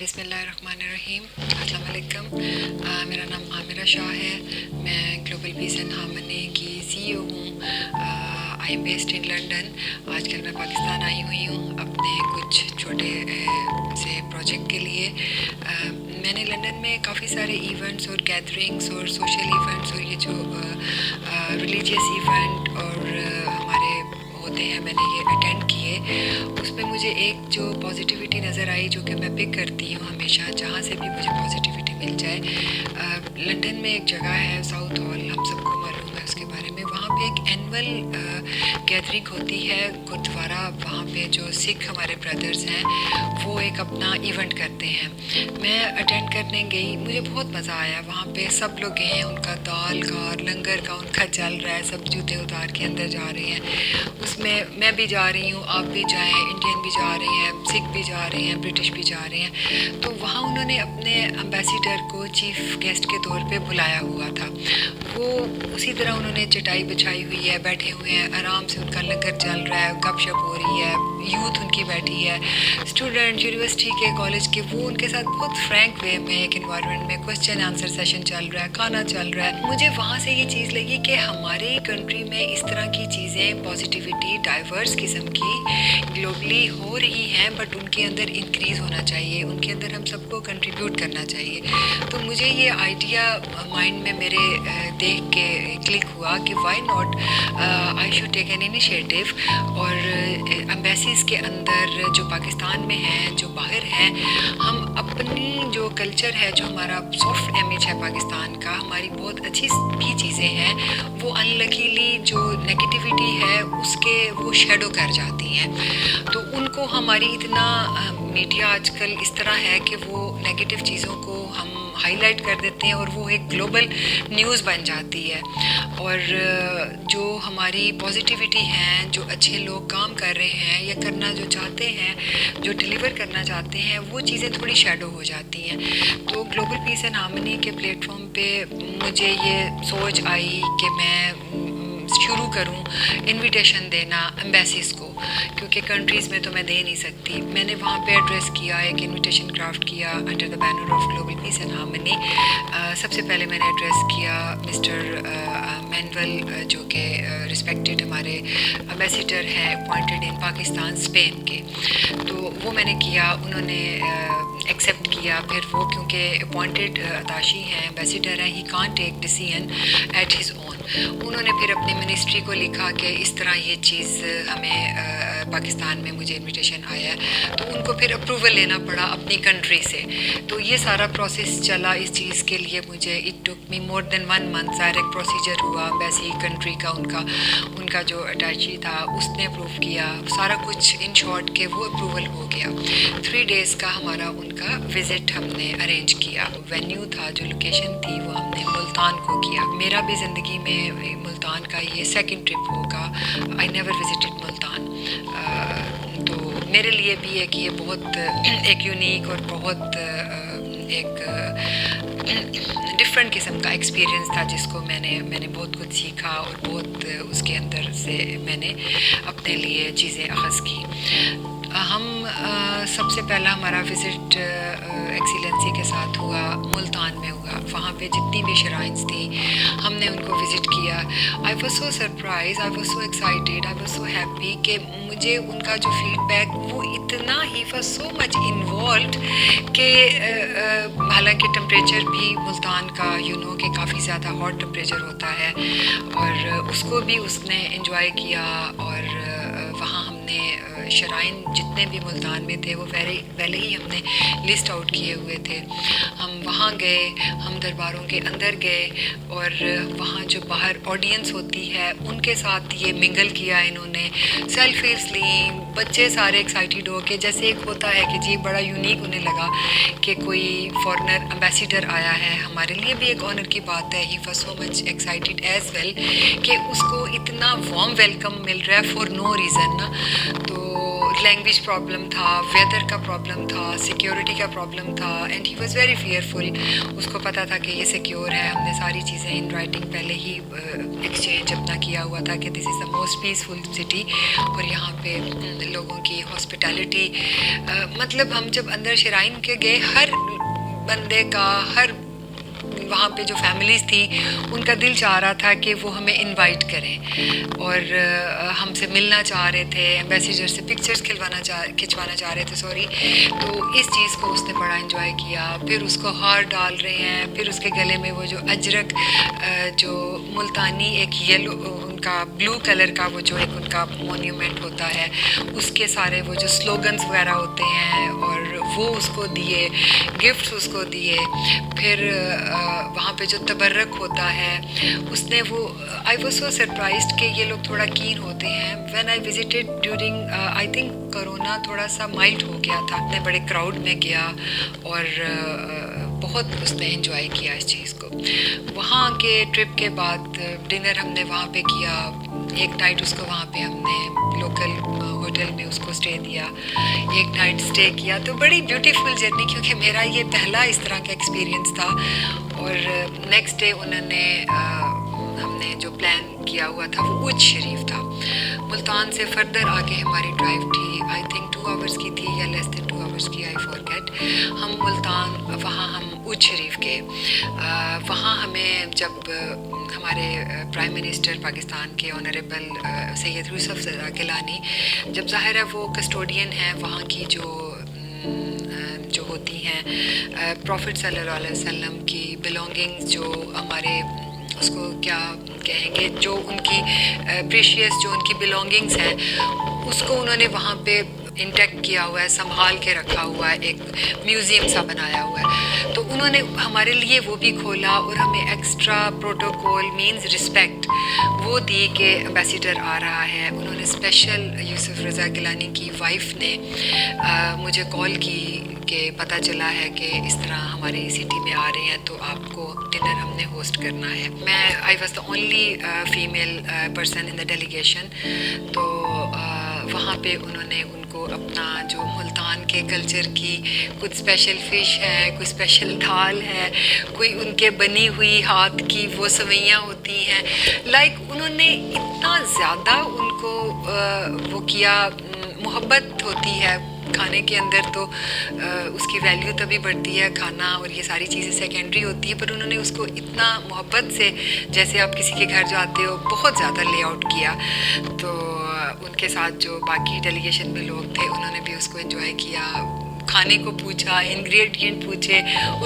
बिस्मिल्लाहिर्रहमानिर्रहीम। अस्सलाम वालेकुम। मेरा नाम आमिरा शाह है। मैं ग्लोबल पीस एंड हार्मनी की सीईओ हूँ। I am based in London. आजकल मैं पाकिस्तान आई हुई हूँ अपने कुछ छोटे से प्रोजेक्ट के लिए। मैंने लंदन में काफ़ी सारे इवेंट्स और गैदरिंग्स और सोशल इवेंट्स और ये जो रिलीजियस इवेंट और हमारे होते हैं, मैंने ये अटेंड किए। उसमें मुझे एक जो पॉजिटिविटी नज़र आई, जो कि मैं पिक करती हूँ हमेशा जहाँ से भी मुझे पॉजिटिविटी मिल जाए। लंदन में एक जगह है साउथ हॉल, हम सबको मालूम है उसके बारे में। वहाँ पे एक एनुअल गैदरिंग होती है गुरुद्वारा। वहाँ पे जो सिख हमारे ब्रदर्स हैं वो एक अपना इवेंट करते हैं। मैं अटेंड करने गई, मुझे बहुत मज़ा आया। वहाँ पे सब लोग गए हैं, उनका दाल का और लंगर का उनका चल रहा है, सब जूते उतार के अंदर जा रहे हैं। उसमें मैं भी जा रही हूँ, आप भी जाएं, इंडियन भी जा रहे हैं, सिख भी जा रहे हैं, ब्रिटिश भी जा रहे हैं। तो वहाँ उन्होंने अपने एम्बेसडर को चीफ़ गेस्ट के तौर पे बुलाया हुआ था। वो उसी तरह उन्होंने चटाई बिछाई हुई है, बैठे हुए हैं, आराम से उनका लंगर चल रहा है, गपशप हो रही है, यूथ उनकी बैठी है, स्टूडेंट यूनिवर्सिटी के, कॉलेज के, वो उनके साथ बहुत फ्रैंक वे में एक इन्वायरमेंट में क्वेश्चन आंसर सेशन चल रहा है, खाना चल रहा है। मुझे वहाँ से ये चीज़ लगी कि हमारे कंट्री में इस तरह की चीज़ें, पॉजिटिविटी डाइवर्स किस्म की ग्लोबली हो रही हैं, बट उनके अंदर इंक्रीज़ होना चाहिए, उनके अंदर हम सबको कंट्रीब्यूट करना चाहिए। तो मुझे ये आइडिया माइंड में मेरे देख के क्लिक हुआ कि why not I should take an initiative. और एम्बेसीज़ के अंदर जो पाकिस्तान में हैं, जो बाहर हैं, हम अपनी जो कल्चर है, जो हमारा सॉफ्ट इमेज है पाकिस्तान का, हमारी बहुत अच्छी भी चीज़ें हैं, वो अनलकीली जो नेगेटिविटी है उसके वो शेडो कर जाती हैं। तो उनको हमारी इतना मीडिया आजकल इस तरह है कि वो नेगेटिव चीज़ों को हम हाईलाइट कर देते हैं और वो एक ग्लोबल न्यूज़ बन जाती है। और जो हमारी पॉजिटिविटी हैं, जो अच्छे लोग काम कर रहे हैं या करना जो चाहते हैं, जो डिलीवर करना चाहते हैं, वो चीज़ें थोड़ी शैडो हो जाती हैं। तो ग्लोबल पीस एंड हार्मनी के प्लेटफॉर्म पे मुझे ये सोच आई कि मैं शुरू करूं इनविटेशन देना एम्बेसीज़ को, क्योंकि कंट्रीज़ में तो मैं दे नहीं सकती। मैंने वहाँ पे एड्रेस किया, एक इनविटेशन क्राफ्ट किया under the banner of global piece and harmony. सबसे पहले मैंने एड्रेस किया मिस्टर मैनुअल, जो कि रिस्पेक्टेड हमारे एम्बेसडर हैं अपॉइंटेड इन पाकिस्तान स्पेन के। तो वो मैंने किया, उन्होंने एक्सेप्ट किया। फिर वो क्योंकि अपॉइंटेड अताशी हैं, एम्बेसडर हैं, he can't take decision at his own. उन्होंने फिर अपनी मिनिस्ट्री को लिखा कि इस तरह ये चीज़ हमें पाकिस्तान में मुझे इनविटेशन आया है, तो उनको फिर अप्रूवल लेना पड़ा अपनी कंट्री से। तो ये सारा प्रोसेस चला इस चीज़ के लिए। मुझे it took me more than 1 month. Direct procedure हुआ, वैसे ही कंट्री का उनका जो अटैची था उसने अप्रूव किया, सारा कुछ इन शॉर्ट के वो अप्रूवल हो गया। 3 डेज़ का हमारा उनका विज़िट हमने अरेंज किया। वेन्यू था, जो लोकेशन थी, वो हमने मुल्तान को किया। मेरा भी ज़िंदगी में मुल्तान का ये सेकंड ट्रिप होगा। I never visited Multan. तो मेरे लिए भी है कि ये बहुत एक यूनिक और बहुत एक डिफरेंट किस्म का एक्सपीरियंस था, जिसको मैंने बहुत कुछ सीखा और बहुत उसके अंदर से मैंने अपने लिए चीज़ें अख़ज़ की। हम सबसे पहला हमारा विज़िट एक्सीलेंसी के साथ हुआ, मुल्तान में हुआ। वहाँ पे जितनी भी शराइन्स थी हमने उनको विज़िट किया। I was so surprise, I was so excited, I was so happy कि मुझे उनका जो फीडबैक वो इतना he was so much involved कि हालांकि टेम्परेचर भी मुल्तान का कि काफ़ी ज़्यादा हॉट टेम्परेचर होता है, और उसको भी उसने एंजॉय किया। और वहाँ हमने शराइन जितने भी मुल्तान में थे वो पहले ही हमने लिस्ट आउट किए हुए थे। हम वहाँ गए, हम दरबारों के अंदर गए, और वहाँ जो बाहर ऑडियंस होती है उनके साथ ये मिंगल किया इन्होंने, सेल्फीज ली। बच्चे सारे एक्साइटेड हो के, जैसे एक होता है कि जी बड़ा यूनिक उन्हें लगा कि कोई फॉरेनर एम्बेसडर आया है। हमारे लिए भी एक ऑनर की बात है। He was so much excited as well कि उसको इतना वार्म वेलकम मिल रहा है फॉर नो रीज़न ना। तो लैंग्वेज प्रॉब्लम था, वेदर का प्रॉब्लम था, सिक्योरिटी का प्रॉब्लम था, and he was very fearful. उसको पता था कि ये सिक्योर है. हमने सारी चीज़ें इन राइटिंग पहले ही एक्सचेंज अपना किया हुआ था कि this is the most peaceful city, और यहाँ पे लोगों की हॉस्पिटैलिटी, मतलब हम जब अंदर शराइन के गए, हर बंदे का, हर वहाँ पे जो फैमिलीज़ थी उनका दिल चाह रहा था कि वो हमें इनवाइट करें, और हमसे मिलना चाह रहे थे, एम्बेसडर से पिक्चर्स खिंचवाना चाह रहे थे, सॉरी. तो इस चीज़ को उसने बड़ा इन्जॉय किया. फिर उसको हार डाल रहे हैं, फिर उसके गले में वो जो अजरक, जो मुल्तानी एक येलो, उनका ब्लू कलर का वो जो एक उनका मोन्यूमेंट होता है, उसके सारे वो जो स्लोगन्स वगैरह होते हैं, और वो उसको दिए, गिफ्ट्स उसको दिए. फिर वहाँ पे जो तबर्रक होता है उसने वो, आई वॉज सो सरप्राइज्ड कि ये लोग थोड़ा कीन होते हैं. When I visited during, I think corona थोड़ा सा माइल्ड हो गया था, अपने बड़े क्राउड में गया, और बहुत उसने एंजॉय किया इस चीज़ को. वहाँ के ट्रिप के बाद डिनर हमने वहाँ पे किया. एक नाइट उसको वहाँ पे हमने लोकल होटल में उसको स्टे दिया, एक नाइट स्टे किया. तो बड़ी ब्यूटीफुल जर्नी, क्योंकि मेरा ये पहला इस तरह का एक्सपीरियंस था. और नेक्स्ट डे उन्होंने हमने जो प्लान किया हुआ था वो उज शरीफ था. मुल्तान से फर्दर आगे हमारी ड्राइव थी, आई थिंक 2 आवर्स की थी या लेस देन 2 आवर्स की, आई फॉरगेट. हम मुल्तान, वहाँ हम उज शरीफ गए. वहाँ हमें जब हमारे प्राइम मिनिस्टर पाकिस्तान के ऑनरेबल सैयद यूसुफ गिलानी, जब ज़ाहिर है वो कस्टोडियन हैं वहाँ की जो होती हैं प्रॉफिट सल्लल्लाहु अलैहि वसल्लम की बिलोंगिंग्स, जो हमारे उसको क्या कहेंगे, जो उनकी प्रीशियस जो उनकी बिलोंगिंग्स हैं, उसको उन्होंने वहाँ पे इंटैक्ट किया हुआ है, संभाल के रखा हुआ है, एक म्यूज़ियम सा बनाया हुआ है. तो उन्होंने हमारे लिए वो भी खोला, और हमें एक्स्ट्रा प्रोटोकॉल मींस रिस्पेक्ट वो दी कि एम्बेसडर आ रहा है. उन्होंने स्पेशल यूसुफ रज़ा गिलानी की वाइफ ने मुझे कॉल की कि पता चला है कि इस तरह हमारी सिटी में आ रहे हैं, तो आपको डिनर हमने होस्ट करना है. मैं I was the only female person in the delegation. तो वहाँ पे उन्होंने उनको अपना जो मुल्तान के कल्चर की कुछ स्पेशल फ़िश है, कोई स्पेशल दाल है, कोई उनके बनी हुई हाथ की वो सवैयाँ होती हैं, लाइक उन्होंने इतना ज़्यादा उनको वो किया. मोहब्बत होती है खाने के अंदर, तो उसकी वैल्यू तभी बढ़ती है. खाना और ये सारी चीज़ें सेकेंडरी होती है, पर उन्होंने उसको इतना मोहब्बत से, जैसे आप किसी के घर जाते हो, बहुत ज़्यादा लेआउट किया. तो उनके साथ जो बाकी डेलीगेशन में लोग थे उन्होंने भी उसको एंजॉय किया. खाने को पूछा, इंग्रेडिएंट पूछे,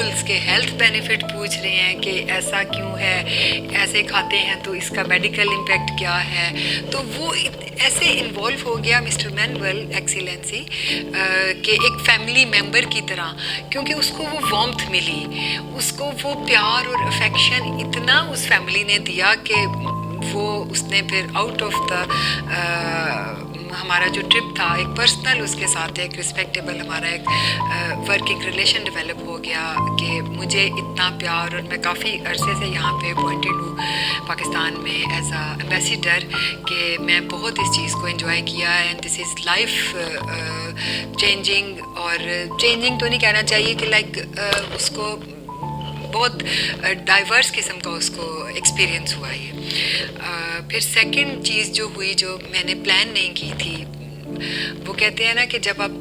उसके हेल्थ बेनिफिट पूछ रहे हैं कि ऐसा क्यों है, ऐसे खाते हैं तो इसका मेडिकल इम्पैक्ट क्या है. तो वो ऐसे इन्वॉल्व हो गया मिस्टर मैनुअल एक्सीलेंसी कि एक फैमिली मेंबर की तरह, क्योंकि उसको वो वार्मथ मिली, उसको वो प्यार और अफेक्शन इतना उस फैमिली ने दिया कि वो उसने फिर आउट ऑफ द हमारा जो ट्रिप था, एक पर्सनल उसके साथ एक रिस्पेक्टेबल हमारा एक वर्किंग रिलेशन डेवलप हो गया कि मुझे इतना प्यार, और मैं काफ़ी अरसे से यहाँ पे अपॉइंटेड हूँ पाकिस्तान में एज आ एम्बेसडर, कि मैं बहुत इस चीज़ को एंजॉय किया. And this is life changing, और चेंजिंग तो नहीं कहना चाहिए कि लाइक उसको बहुत डाइवर्स किस्म का उसको एक्सपीरियंस हुआ ये. फिर सेकंड चीज़ जो हुई, जो मैंने प्लान नहीं की थी, वो कहते हैं ना कि जब आप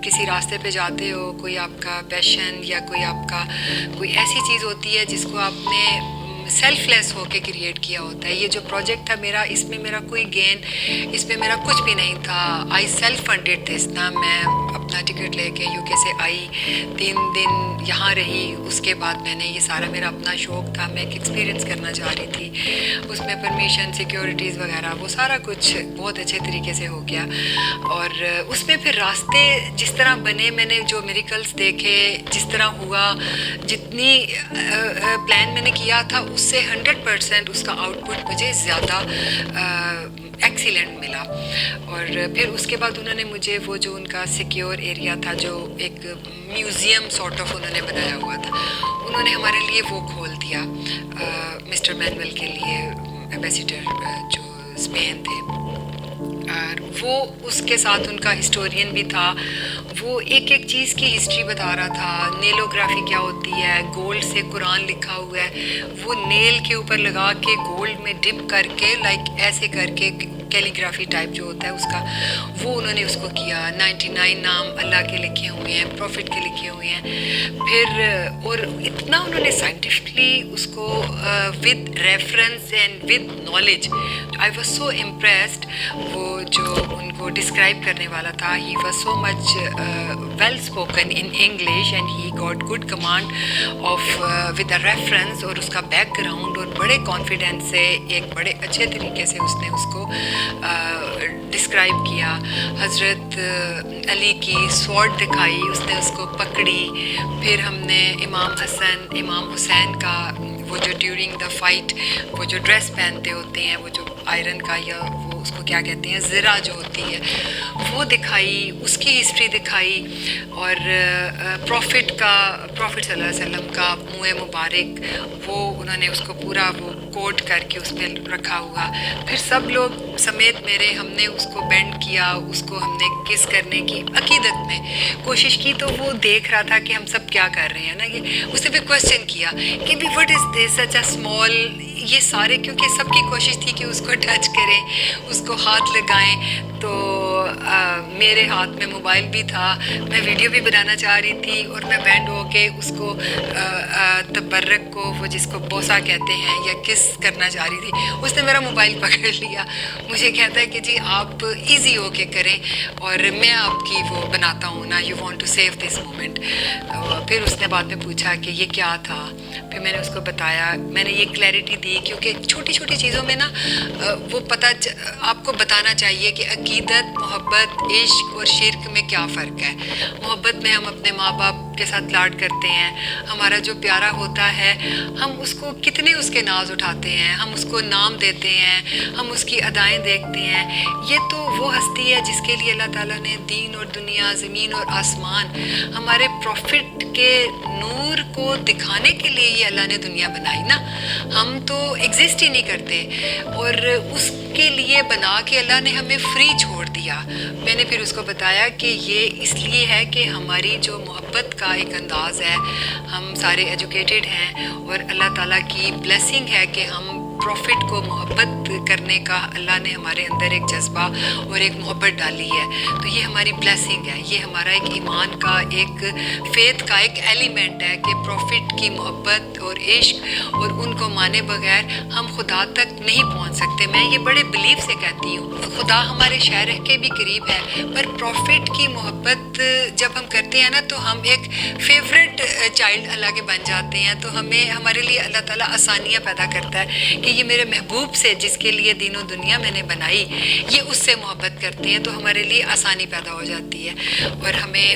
किसी रास्ते पे जाते हो, कोई आपका पैशन या कोई ऐसी चीज़ होती है जिसको आपने सेल्फलेस होके क्रिएट किया होता है. ये जो प्रोजेक्ट था मेरा, इसमें मेरा कोई गेन, इसमें मेरा कुछ भी नहीं था. आई सेल्फ फंडेड दिस ना. मैं अपना टिकट लेके यूके से आई, 3 दिन यहाँ रही, उसके बाद मैंने ये सारा मेरा अपना शौक़ था, मैं एक एक्सपीरियंस करना चाह रही थी. उसमें परमिशन, सिक्योरिटीज़ वगैरह वो सारा कुछ बहुत अच्छे तरीके से हो गया. और उसमें फिर रास्ते जिस तरह बने, मैंने जो मिरेकल्स देखे, जिस तरह हुआ, जितनी प्लान मैंने किया था उससे 100% उसका आउटपुट मुझे ज़्यादा एक्सीलेंट मिला. और फिर उसके बाद उन्होंने मुझे वो जो उनका सिक्योर एरिया था, जो एक म्यूज़ियम सॉर्ट ऑफ उन्होंने बनाया हुआ था, उन्होंने हमारे लिए वो खोल दिया मिस्टर मैनुअल के लिए, एम्बेसडर जो स्पेन थे. اور وہ اس کے ساتھ ان کا ہسٹورین بھی تھا. وہ ایک ایک چیز کی ہسٹری بتا رہا تھا. نیلوگرافی کیا ہوتی ہے, گولڈ سے قرآن لکھا ہوا ہے, وہ نیل کے اوپر لگا کے گولڈ میں ڈپ کر کے لائک ایسے کر کے کیلیگرافی ٹائپ جو ہوتا ہے اس کا, وہ انہوں نے اس کو کیا. 99 نام اللہ کے لکھے ہوئے ہیں, پروفٹ کے لکھے ہوئے ہیں. پھر اور اتنا انہوں نے سائنٹیفکلی اس کو with reference and with knowledge, I was so impressed. وہ جو ان کو ڈسکرائب کرنے والا تھا, he was so much well spoken in English and he got good command of with a reference, اور اس کا بیک گراؤنڈ, اور بڑے کانفیڈینس سے ایک بڑے اچھے طریقے سے اس نے اس کو ڈسکرائب کیا. حضرت علی کی سوارڈ دکھائی, اس نے اس کو پکڑی. پھر ہم نے امام حسن امام حسین کا وہ جو ڈیورنگ دا فائٹ وہ جو ڈریس پہنتے ہوتے ہیں, وہ جو آئرن کا یا وہ اس کو کیا کہتے ہیں زرہ جو ہوتی ہے, وہ دکھائی, اس کی ہسٹری دکھائی. اور پروفٹ صلی اللہ علیہ وسلم کا منہ مبارک, وہ انہوں نے اس کو پورا وہ کوٹ کر کے اس پہ رکھا ہوا. پھر سب لوگ سمیت میرے, ہم نے اس کو بینڈ کیا, اس کو ہم نے کس کرنے کی عقیدت میں کوشش کی. تو وہ دیکھ رہا تھا کہ ہم سب کیا کر رہے ہیں نا. یہ اس نے پھر کوشچن کیا کہ بھی what is this such a small, یہ سارے کیونکہ سب کی کوشش تھی کہ اس کو ٹچ کریں, اس کو ہاتھ لگائیں. تو میرے ہاتھ میں موبائل بھی تھا, میں ویڈیو بھی بنانا چاہ رہی تھی, اور میں بینڈ ہو کے اس کو تبرک کو, وہ جس کو بوسہ کہتے ہیں, یا کس کرنا چاہ رہی تھی. اس نے میرا موبائل پکڑ لیا, مجھے کہتا ہے کہ جی آپ ایزی ہو کے کریں, اور میں آپ کی وہ بناتا ہوں نا, you want to save this moment. پھر اس نے بعد میں پوچھا کہ یہ کیا تھا. پھر میں نے اس کو بتایا, میں نے یہ کلیئرٹی دی, کیونکہ چھوٹی چھوٹی چیزوں میں نا وہ پتہ آپ کو بتانا چاہیے کہ عقیدت, محبت, عشق اور شرک میں کیا فرق ہے. محبت میں ہم اپنے ماں باپ کے ساتھ لاڈ کرتے ہیں, ہمارا جو پیارا ہوتا ہے ہم اس کو کتنے اس کے ناز اٹھاتے ہیں, ہم اس کو نام دیتے ہیں, ہم اس کی ادائیں دیکھتے ہیں. یہ تو وہ ہستی ہے جس کے لیے اللہ تعالیٰ نے دین اور دنیا, زمین اور آسمان, ہمارے پروفٹ کے نور کو دکھانے کے لیے یہ اللہ نے دنیا بنائی نا. ہم تو ایگزسٹ ہی نہیں کرتے, اور اس کے لیے بنا کے اللہ نے ہمیں فری چھوڑ دیا. میں نے پھر اس کو بتایا کہ یہ اس لیے ہے کہ ہماری جو محبت کا ایک انداز ہے, ہم سارے ایجوکیٹڈ ہیں, اور اللہ تعالیٰ کی بلیسنگ ہے کہ ہم پروفٹ کو محبت کرنے کا اللہ نے ہمارے اندر ایک جذبہ اور ایک محبت ڈالی ہے. تو یہ ہماری بلیسنگ ہے, یہ ہمارا ایک ایمان کا, ایک فیتھ کا ایک ایلیمنٹ ہے کہ پروفٹ کی محبت اور عشق اور ان کو مانے بغیر ہم خدا تک نہیں پہنچ سکتے. میں یہ بڑے بلیو سے کہتی ہوں, خدا ہمارے شہر کے بھی قریب ہے, پر پروفٹ کی محبت جب ہم کرتے ہیں نا تو ہم ایک فیوریٹ چائلڈ اللہ کے بن جاتے ہیں. تو ہمارے لیے اللہ تعالیٰ آسانیاں پیدا کرتا ہے کہ یہ میرے محبوب سے, جس کے لیے دین و دنیا میں نے بنائی, یہ اس سے محبت کرتے ہیں, تو ہمارے لیے آسانی پیدا ہو جاتی ہے, اور ہمیں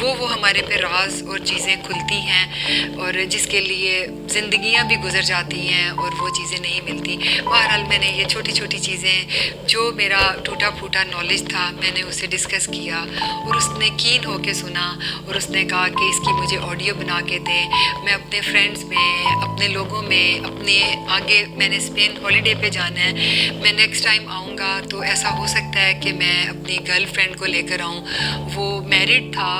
وہ ہمارے پہ راز اور چیزیں کھلتی ہیں, اور جس کے لیے زندگیاں بھی گزر جاتی ہیں اور وہ چیزیں نہیں ملتی. بہرحال میں نے یہ چھوٹی چھوٹی چیزیں, جو میرا ٹوٹا پھوٹا نالج تھا, میں نے اسے ڈسکس کیا, اور اس نے کین ہو کے سنا, اور اس نے کہا کہ اس کی مجھے آڈیو بنا کے دیں. میں اپنے فرینڈز میں, اپنے لوگوں میں, اپنے آگے, میں نے اسپین ہالیڈے پہ جانا ہے, میں نیکسٹ ٹائم آؤں گا تو ایسا ہو سکتا ہے کہ میں اپنی گرل فرینڈ کو لے کر آؤں. وہ میرڈ تھا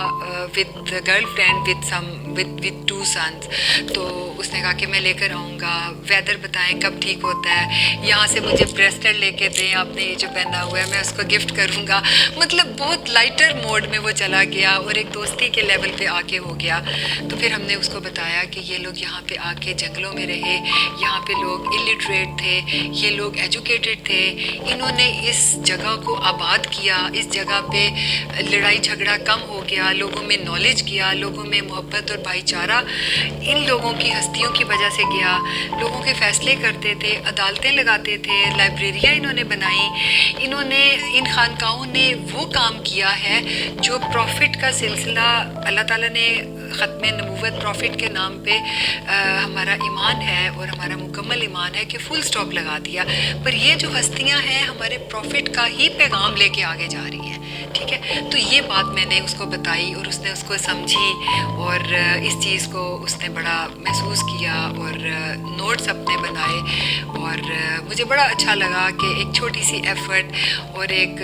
with girl friend with 2 sons. تو اس نے کہا کہ میں لے کر آؤں گا, ویدر بتائیں کب ٹھیک ہوتا ہے, یہاں سے مجھے بریسلیٹ لے کے دیں, آپ نے یہ جو پہنا ہوا ہے میں اس کو گفٹ کروں گا. مطلب بہت لائٹر موڈ میں وہ چلا گیا, اور ایک دوستی کے لیول پہ آ کے ہو گیا. تو پھر ہم نے اس کو بتایا کہ یہ لوگ یہاں پہ آ کے جنگلوں میں رہے, یہاں پہ لوگ الٹریٹ تھے, یہ لوگ ایجوکیٹڈ تھے, انہوں نے اس جگہ کو آباد کیا, اس جگہ پہ لڑائی جھگڑا کم ہو گیا, لوگوں میں نالج گیا, لوگوں میں محبت اور بھائی چارہ ان لوگوں کی ہستیوں کی وجہ سے گیا. لوگوں کے فیصلے کرتے تھے, عدالتیں لگاتے تھے, لائبریریاں انہوں نے بنائی, انہوں نے ان خانقاہوں نے وہ کام کیا ہے جو پروفٹ کا سلسلہ اللہ تعالیٰ نے ختم نبوت پروفٹ کے نام پہ ہمارا ایمان ہے, اور ہمارا مکمل ایمان ہے کہ فل سٹاپ لگا دیا. پر یہ جو ہستیاں ہیں ہمارے پروفٹ کا ہی پیغام لے کے آگے جا رہی ہیں, ٹھیک ہے. تو یہ بات میں نے اس کو بتائی, اور اس نے اس کو سمجھی, اور اس چیز کو اس نے بڑا محسوس کیا اور نوٹس اپنے بنائے اور مجھے بڑا اچھا لگا کہ ایک چھوٹی سی ایفرٹ اور ایک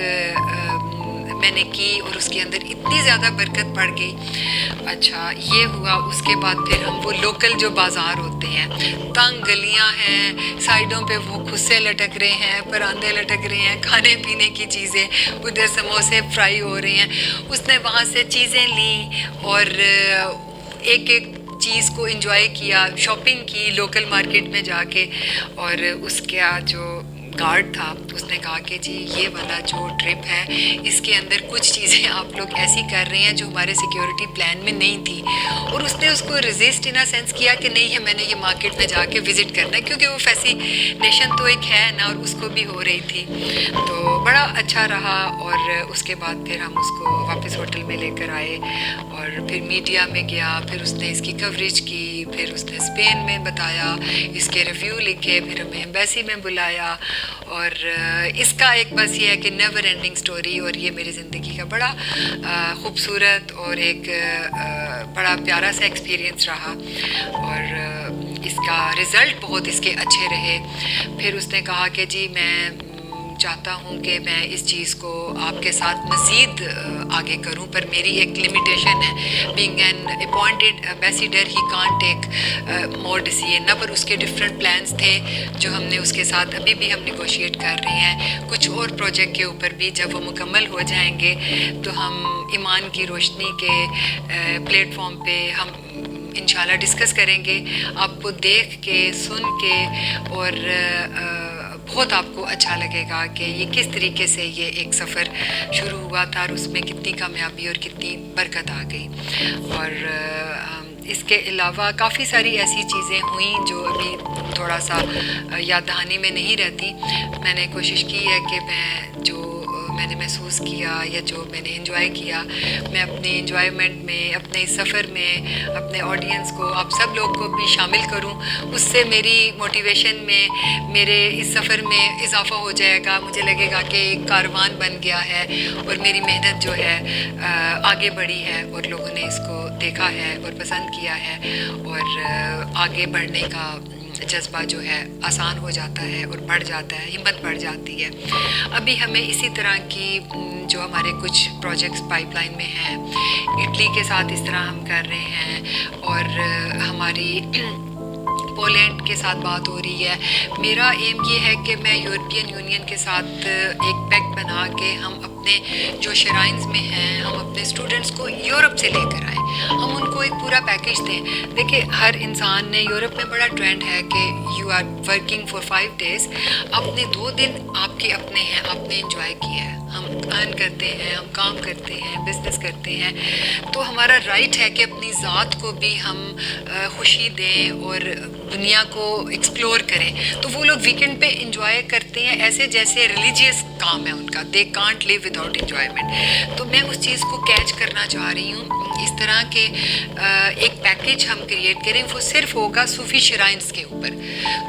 میں نے کی اور اس کے اندر اتنی زیادہ برکت پڑ گئی. اچھا یہ ہوا. اس کے بعد پھر ہم وہ لوکل جو بازار ہوتے ہیں, تنگ گلیاں ہیں, سائڈوں پہ وہ خصے لٹک رہے ہیں, پراندے لٹک رہے ہیں, کھانے پینے کی چیزیں, ادھر سموسے فرائی ہو رہے ہیں. اس نے وہاں سے چیزیں لیں اور ایک ایک چیز کو انجوائے کیا, شاپنگ کی لوکل مارکیٹ میں جا کے. اور اس کا جو گارڈ تھا اس نے کہا کہ جی یہ والا جو ٹرپ ہے اس کے اندر کچھ چیزیں آپ لوگ ایسی کر رہے ہیں جو ہمارے سیکیورٹی پلان میں نہیں تھی. اور اس نے اس کو ریزسٹ ان سینس کیا کہ نہیں ہے, میں نے یہ مارکیٹ میں جا کے وزٹ کرنا ہے, کیونکہ وہ فیسینیشن تو ایک ہے نا, اور اس کو بھی ہو رہی تھی. تو بڑا اچھا رہا. اور اس کے بعد پھر ہم اس کو واپس ہوٹل میں لے کر آئے اور پھر میڈیا میں گیا, پھر اس نے اس کی کوریج کی, پھر اس نے اسپین میں بتایا, اس کے ریویو لکھے, پھر ہمیں ایمبیسی میں بلایا. اور اس کا ایک بس یہ ہے کہ نیور اینڈنگ سٹوری, اور یہ میری زندگی کا بڑا خوبصورت اور ایک بڑا پیارا سا ایکسپیرینس رہا. اور اس کا رزلٹ بہت اس کے اچھے رہے. پھر اس نے کہا کہ جی میں چاہتا ہوں کہ میں اس چیز کو آپ کے ساتھ مزید آگے کروں, پر میری ایک لمیٹیشن ہے. Being an appointed ambassador he can't take more decision نا, پر اس کے ڈفرینٹ پلانس تھے جو ہم نے اس کے ساتھ ابھی بھی ہم نیگوشیٹ کر رہے ہیں. کچھ اور پروجیکٹ کے اوپر بھی جب وہ مکمل ہو جائیں گے تو ہم ایمان کی روشنی کے پلیٹ فارم پہ ہم انشاءاللہ ڈسکس کریں گے, آپ کو دیکھ کے سن کے, اور بہت آپ کو اچھا لگے گا کہ یہ کس طریقے سے یہ ایک سفر شروع ہوا تھا اور اس میں کتنی کامیابی اور کتنی برکت آ گئی. اور اس کے علاوہ کافی ساری ایسی چیزیں ہوئیں جو ابھی تھوڑا سا یاد دہانی میں نہیں رہتی. میں نے کوشش کی ہے کہ میں نے محسوس کیا یا جو میں نے انجوائے کیا, میں اپنے انجوائمنٹ میں, اپنے سفر میں, اپنے آڈینس کو, آپ سب لوگ کو بھی شامل کروں. اس سے میری موٹیویشن میں, میرے اس سفر میں اضافہ ہو جائے گا. مجھے لگے گا کہ ایک کاروان بن گیا ہے اور میری محنت جو ہے آگے بڑھی ہے, اور لوگوں نے اس کو دیکھا ہے اور پسند کیا ہے, اور آگے بڑھنے کا جذبہ جو ہے آسان ہو جاتا ہے اور بڑھ جاتا ہے, ہمت بڑھ جاتی ہے. ابھی ہمیں اسی طرح کی جو ہمارے کچھ پروجیکٹس پائپ لائن میں ہیں, اٹلی کے ساتھ اس طرح ہم کر رہے ہیں, اور ہماری پولینڈ کے ساتھ بات ہو رہی ہے. میرا ایم یہ ہے کہ میں یورپین یونین کے ساتھ ایک پیکٹ بنا کے ہم اپنے جو شرائنز میں ہیں, ہم اپنے اسٹوڈنٹس کو یورپ سے لے کر آئیں, ہم ان کو ایک پورا پیکیج دیں. دیکھیں ہر انسان نے, یورپ میں بڑا ٹرینڈ ہے کہ you are working for 5 days, اپنے 2 دن آپ کے اپنے ہیں, آپ نے انجوائے کیا ہے. ہم ارن کرتے ہیں, ہم کام کرتے ہیں, بزنس کرتے ہیں, تو ہمارا رائٹ ہے کہ اپنی ذات کو بھی ہم خوشی دیں اور دنیا کو ایکسپلور کریں. تو وہ لوگ ویکینڈ پہ انجوائے کرتے ہیں ایسے جیسے ریلیجیس کام ہے ان کا, they can't live without enjoyment. تو میں اس چیز کو کیچ کرنا چاہ رہی ہوں. اس طرح کے ایک پیکیج ہم کریٹ کریں, وہ صرف ہوگا صوفی شرائنس کے اوپر.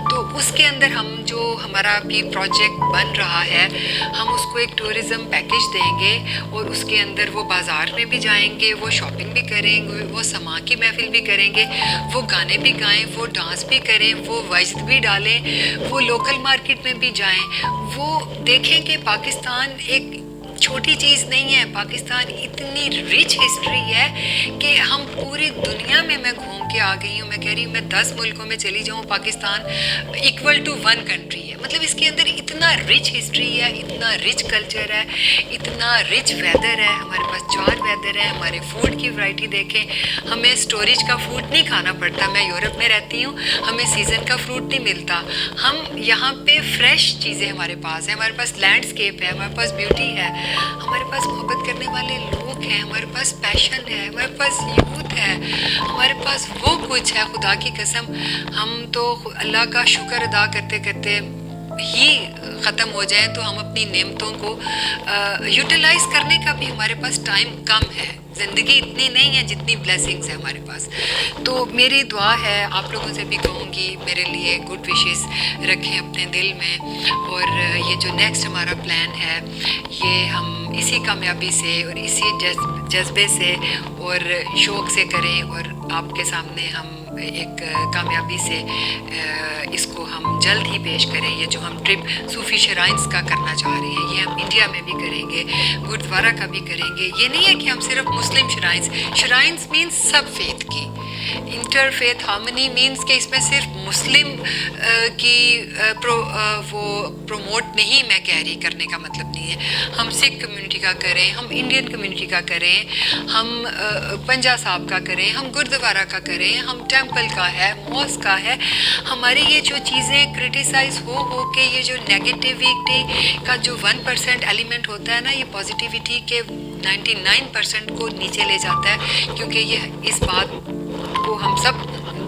تو اس کے اندر ہم جو ہمارا بھی پروجیکٹ بن رہا ہے, ہم اس کو ایک ٹورزم پیکیج دیں گے, اور اس کے اندر وہ بازار میں بھی جائیں گے, وہ شاپنگ بھی کریں گے, وہ سما کی محفل بھی کریں گے, وہ گانے بھی گائیں, وہ ڈانس بھی کریں, وہ وجد بھی ڈالیں, وہ لوکل مارکیٹ میں بھی جائیں, وہ دیکھیں کہ پاکستان ایک چھوٹی چیز نہیں ہے. پاکستان اتنی رچ ہسٹری ہے کہ ہم پوری دنیا میں گھوم کے آ گئی ہوں. میں کہہ رہی ہوں میں 10 ملکوں میں چلی جاؤں, پاکستان ایکول ٹو 1 کنٹری ہے. مطلب اس کے اندر اتنا رچ ہسٹری ہے, اتنا رچ کلچر ہے, اتنا رچ ویدر ہے. ہمارے پاس 4 ویدر ہے. ہمارے فوڈ کی ورائٹی دیکھیں, ہمیں اسٹوریج کا فوڈ نہیں کھانا پڑتا. میں یورپ میں رہتی ہوں, ہمیں سیزن کا فروٹ نہیں ملتا. ہم یہاں پہ فریش چیزیں ہمارے پاس ہیں, ہمارے پاس لینڈسکیپ ہے, ہمارے پاس بیوٹی ہے, ہمارے پاس محبت کرنے والے لوگ ہیں, ہمارے پاس پیشن ہے, ہمارے پاس یوتھ ہے, ہمارے پاس وہ کچھ ہے. خدا کی قسم ہم تو اللہ کا شکر ادا کرتے کرتے ہی ختم ہو جائیں تو ہم اپنی نعمتوں کو یوٹیلائز کرنے کا بھی ہمارے پاس ٹائم کم ہے. زندگی اتنی نہیں ہے جتنی بلیسنگز ہیں ہمارے پاس. تو میری دعا ہے, آپ لوگوں سے بھی کہوں گی میرے لیے گڈ وشز رکھیں اپنے دل میں, اور یہ جو نیکسٹ ہمارا پلان ہے یہ ہم اسی کامیابی سے اور اسی جذبے سے اور شوق سے کریں, اور आपके सामने हम एक कामयाबी से इसको हम जल्द ही पेश करें। ये जो हम ट्रिप सूफ़ी शराइन्स का करना चाह रहे हैं, ये हम इंडिया में भी करेंगे, गुरुद्वारा का भी करेंगे। ये नहीं है कि हम सिर्फ मुस्लिम शराइन्स मीन्स सब फेथ की, इंटरफेथ हार्मनी मीन्स कि इसमें सिर्फ मुस्लिम की वो प्रमोट नहीं मैं कह रही, करने का मतलब नहीं है। हम सिख कम्युनिटी का करें, हम इंडियन कम्युनिटी का करें, हम पंजा साहब का करें, हम गुरुद्वारा का करें, हम टेंपल का है, मॉस्क का है। हमारी ये जो चीज़ें क्रिटिसाइज हो के ये जो नेगेटिविटी का जो 1% एलिमेंट होता है ना, ये पॉजिटिविटी के 99% को नीचे ले जाता है, क्योंकि ये इस बात को हम सब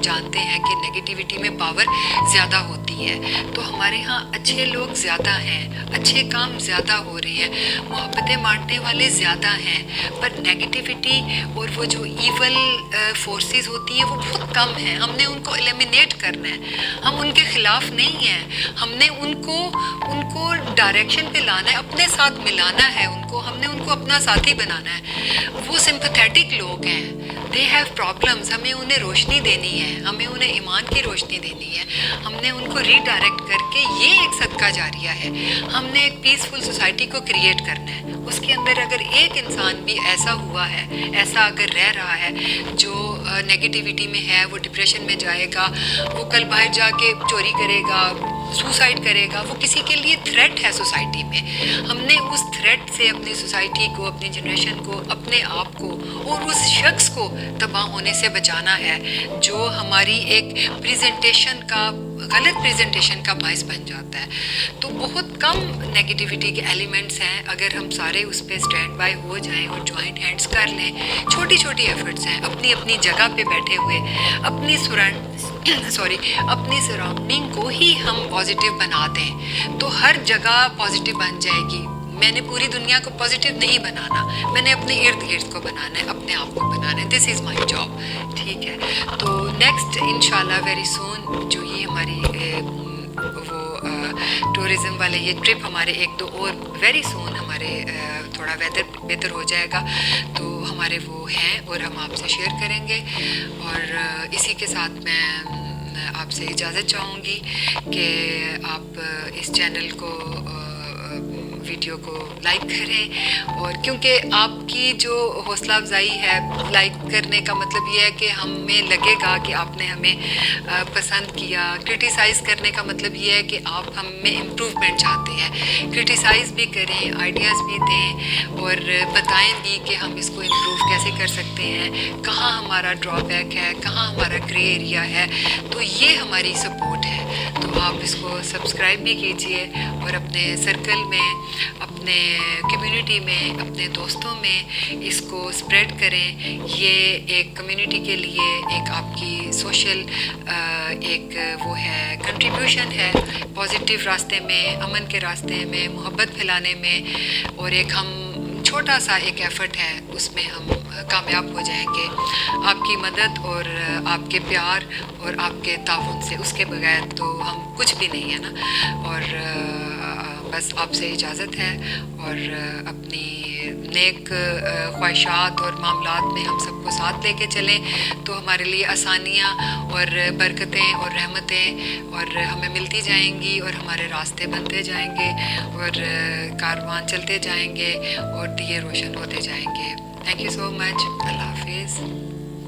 जानते हैं कि नेगेटिविटी में पावर ज़्यादा होती है। तो हमारे यहाँ अच्छे लोग ज़्यादा हैं, अच्छे काम ज़्यादा हो रहे हैं, मोहब्बतें बांटने वाले ज़्यादा हैं, पर नेगेटिविटी और वो जो ईवल फोर्सेस होती हैं वो बहुत कम हैं। हमने उनको एलिमिनेट करना है, हम उनके ख़िलाफ़ नहीं हैं, हमने उनको डायरेक्शन पे लाना है, अपने साथ मिलाना है उनको, हमने उनको अपना साथी बनाना है। वो सिंपैथेटिक लोग हैं, दे हैव प्रॉब्लम्स, हमें उन्हें रोशनी देनी है, हमें उन्हें ईमान की रोशनी देनी है, हमने उनको रीडायरेक्ट करके, ये एक सदका जारिया है, हमने एक पीसफुल सोसाइटी को क्रिएट करना है। उसके अंदर अगर एक इंसान भी ऐसा हुआ है, ऐसा अगर रह रहा है जो नेगेटिविटी में है, वो डिप्रेशन में जाएगा, वो कल बाहर जाके चोरी करेगा, सुसाइड करेगा, वो किसी के लिए थ्रेट है सोसाइटी में। हमने उस थ्रेट से अपनी सोसाइटी को, अपनी जनरेशन को, अपने आप को और उस शख्स को तबाह होने से बचाना है जो हमारी एक गलत प्रेजेंटेशन का बायस बन जाता है। तो बहुत कम नेगेटिविटी के एलिमेंट्स हैं, अगर हम सारे उस पर स्टैंड बाय हो जाएं और जॉइंट हैंड्स कर लें। छोटी छोटी एफर्ट्स हैं, अपनी अपनी जगह पे बैठे हुए अपनी सराउंडिंग को ही हम पॉजिटिव बना दें तो हर जगह पॉजिटिव बन जाएगी। मैंने पूरी दुनिया को पॉजिटिव नहीं बनाना, मैंने अपने इर्द गिर्द को बनाना है, अपने आप को बनाना है। दिस इज़ माई जॉब, ठीक है। तो नेक्स्ट इंशाल्लाह वेरी सून जो ये हमारी टूरिज़म वाले ये ट्रिप हमारे 1-2 और वेरी सून हमारे थोड़ा वेदर बेहतर हो जाएगा तो हमारे वो हैं और हम आपसे शेयर करेंगे। और इसी के साथ मैं आपसे इजाज़त चाहूँगी कि आप इस चैनल को वीडियो को लाइक करें, और क्योंकि आपकी जो हौसला अफजाई है, लाइक करने का मतलब ये है कि हमें लगेगा कि आपने हमें पसंद किया। क्रिटिसाइज़ करने का मतलब ये है कि आप हमें इम्प्रूवमेंट चाहते हैं। क्रिटिसाइज़ भी करें, आइडियाज़ भी दें और बताएं भी कि हम इसको इम्प्रूव कैसे कर सकते हैं, कहाँ हमारा ड्रॉबैक है, कहाँ हमारा ग्रे एरिया है। तो ये हमारी सपोर्ट है। तो आप इसको सब्सक्राइब भी कीजिए और अपने सर्कल में, अपने कम्युनिटी में, अपने दोस्तों में इसको स्प्रेड करें। ये एक कम्युनिटी के लिए एक आपकी सोशल एक वो है, कंट्रीब्यूशन है पॉजिटिव रास्ते में, अमन के रास्ते में, मोहब्बत फैलाने में, और एक हम छोटा सा एक एफ़र्ट है उसमें हम कामयाब हो जाएंगे आपकी मदद और आपके प्यार और आपके ताउन से। उसके बगैर तो हम कुछ भी नहीं है ना। और बस आपसे इजाज़त है और अपनी नेक ख्वाहिशात और मामलात में हम सबको साथ लेके चलें तो हमारे लिए आसानियाँ और बरकतें और रहमतें और हमें मिलती जाएंगी और हमारे रास्ते बनते जाएंगे और कारवान चलते जाएंगे और दिए रोशन होते जाएंगे। Thank you so much. अल्लाह हाफिज़।